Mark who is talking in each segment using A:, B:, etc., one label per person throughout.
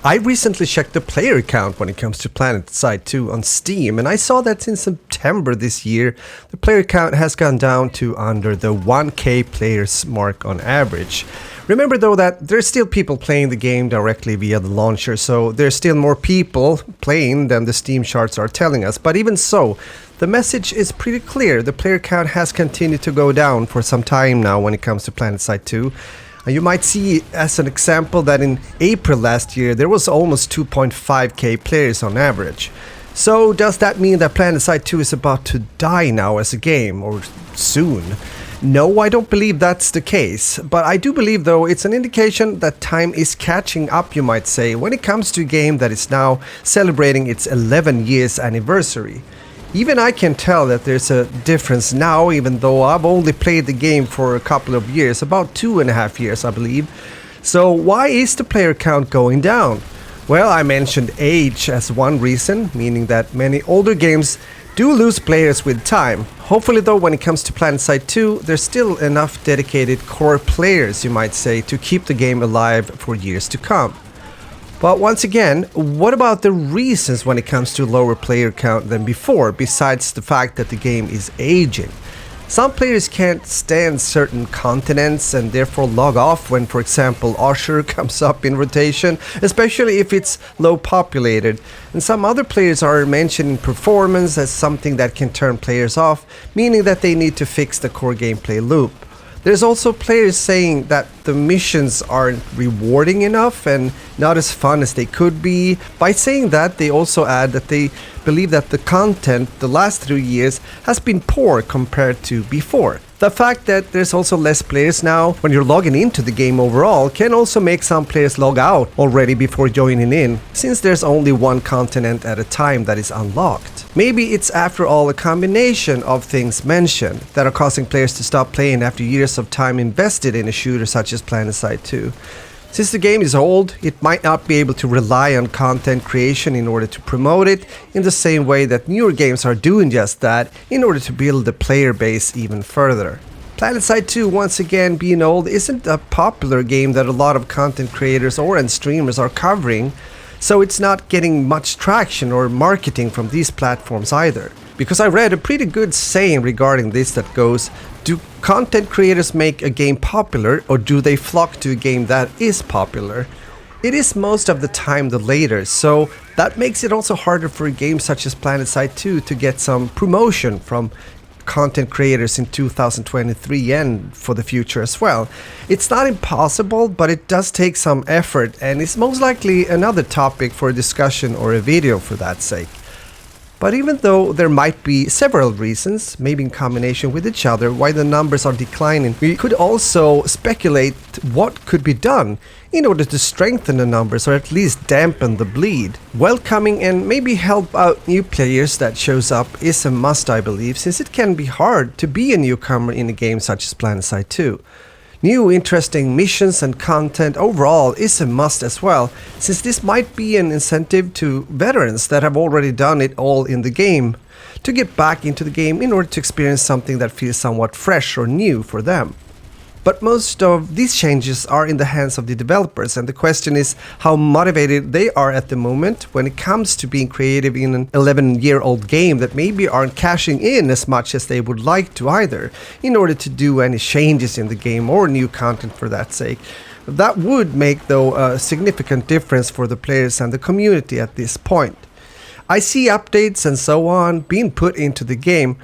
A: I recently checked the player count when it comes to Planetside 2 on Steam, and I saw that since September this year, the player count has gone down to under the 1k players mark on average. Remember though that there's still people playing the game directly via the launcher, so there's still more people playing than the Steam charts are telling us. But even so, the message is pretty clear. The player count has continued to go down for some time now when it comes to Planetside 2. You might see as an example that in April last year there was almost 2.5k players on average. So does that mean that Planetside 2 is about to die now as a game, or soon? No, I don't believe that's the case, but I do believe though it's an indication that time is catching up, you might say, when it comes to a game that is now celebrating its 11 years anniversary. Even I can tell that there's a difference now, even though I've only played the game for a couple of years, about 2.5 years I believe. So why is the player count going down? Well, I mentioned age as one reason, meaning that many older games do lose players with time. Hopefully though, when it comes to Planetside 2, there's still enough dedicated core players, you might say, to keep the game alive for years to come. But once again, what about the reasons when it comes to lower player count than before, besides the fact that the game is aging? Some players can't stand certain continents and therefore log off when, for example, Azure comes up in rotation, especially if it's low populated. And some other players are mentioning performance as something that can turn players off, meaning that they need to fix the core gameplay loop. There's also players saying that the missions aren't rewarding enough and not as fun as they could be. By saying that, they also add that they believe that the content the last 3 years has been poor compared to before. The fact that there's also less players now when you're logging into the game overall can also make some players log out already before joining in, since there's only one continent at a time that is unlocked. Maybe it's after all a combination of things mentioned that are causing players to stop playing after years of time invested in a shooter such as Planetside 2. Since the game is old, it might not be able to rely on content creation in order to promote it in the same way that newer games are doing just that in order to build the player base even further. Planetside 2, once again being old, isn't a popular game that a lot of content creators or streamers are covering, so it's not getting much traction or marketing from these platforms either. Because I read a pretty good saying regarding this that goes, do content creators make a game popular, or do they flock to a game that is popular? It is most of the time the latter, so that makes it also harder for a game such as Planetside 2 to get some promotion from content creators in 2023 and for the future as well. It's not impossible, but it does take some effort, and it's most likely another topic for a discussion or a video for that sake. But even though there might be several reasons, maybe in combination with each other, why the numbers are declining, we could also speculate what could be done in order to strengthen the numbers or at least dampen the bleed. Welcoming and maybe help out new players that shows up is a must, I believe, since it can be hard to be a newcomer in a game such as Planetside 2. New interesting missions and content overall is a must as well, since this might be an incentive to veterans that have already done it all in the game to get back into the game in order to experience something that feels somewhat fresh or new for them. But most of these changes are in the hands of the developers, and the question is how motivated they are at the moment when it comes to being creative in an 11-year-old game that maybe aren't cashing in as much as they would like to either, in order to do any changes in the game or new content for that sake. That would make though a significant difference for the players and the community at this point. I see updates and so on being put into the game,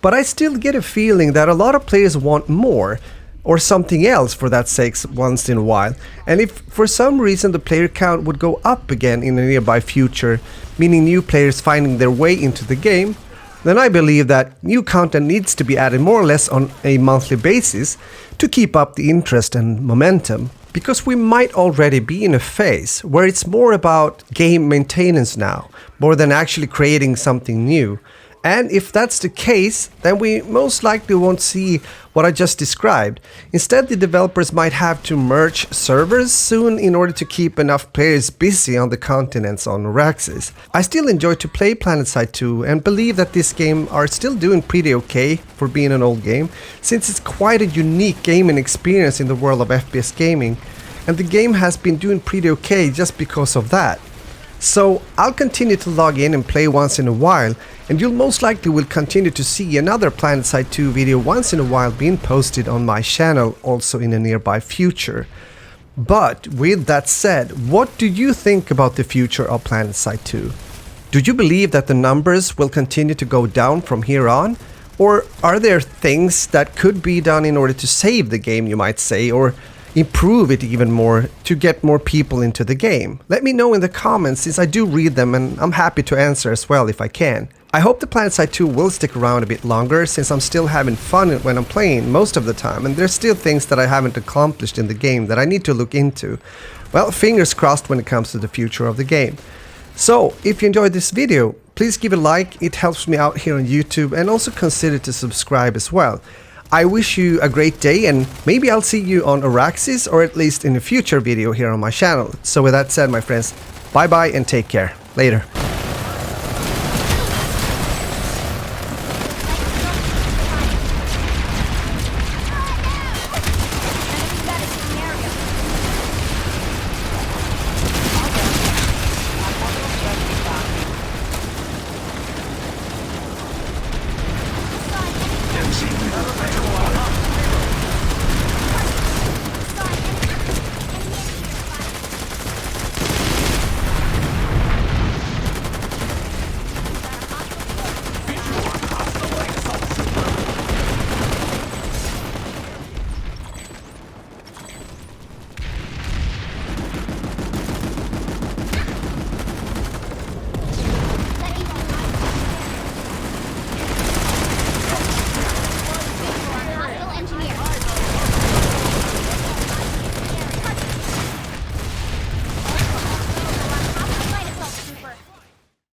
A: but I still get a feeling that a lot of players want more, or something else for that sake once in a while. And if for some reason the player count would go up again in the nearby future, meaning new players finding their way into the game, then I believe that new content needs to be added more or less on a monthly basis to keep up the interest and momentum. Because we might already be in a phase where it's more about game maintenance now, more than actually creating something new. And if that's the case, then we most likely won't see what I just described. Instead, the developers might have to merge servers soon in order to keep enough players busy on the continents on Araxis. I still enjoy to play Planetside 2 and believe that this game are still doing pretty okay for being an old game, since it's quite a unique gaming experience in the world of FPS gaming. and the game has been doing pretty okay just because of that. So I'll continue to log in and play once in a while, and you'll most likely will continue to see another Planetside 2 video once in a while being posted on my channel also in the nearby future. But with that said, what do you think about the future of Planetside 2? Do you believe that the numbers will continue to go down from here on? Or are there things that could be done in order to save the game, you might say, or improve it even more to get more people into the game? Let me know in the comments, since I do read them and I'm happy to answer as well if I can. I hope the Planetside 2 will stick around a bit longer, since I'm still having fun when I'm playing most of the time, and there's still things that I haven't accomplished in the game that I need to look into. Well, fingers crossed when it comes to the future of the game. So, if you enjoyed this video, please give it a like, it helps me out here on YouTube, and also consider to subscribe as well. I wish you a great day, and maybe I'll see you on ADRESS, or at least in a future video here on my channel. So with that said, my friends, bye bye and take care. Later.
B: Didn't see me.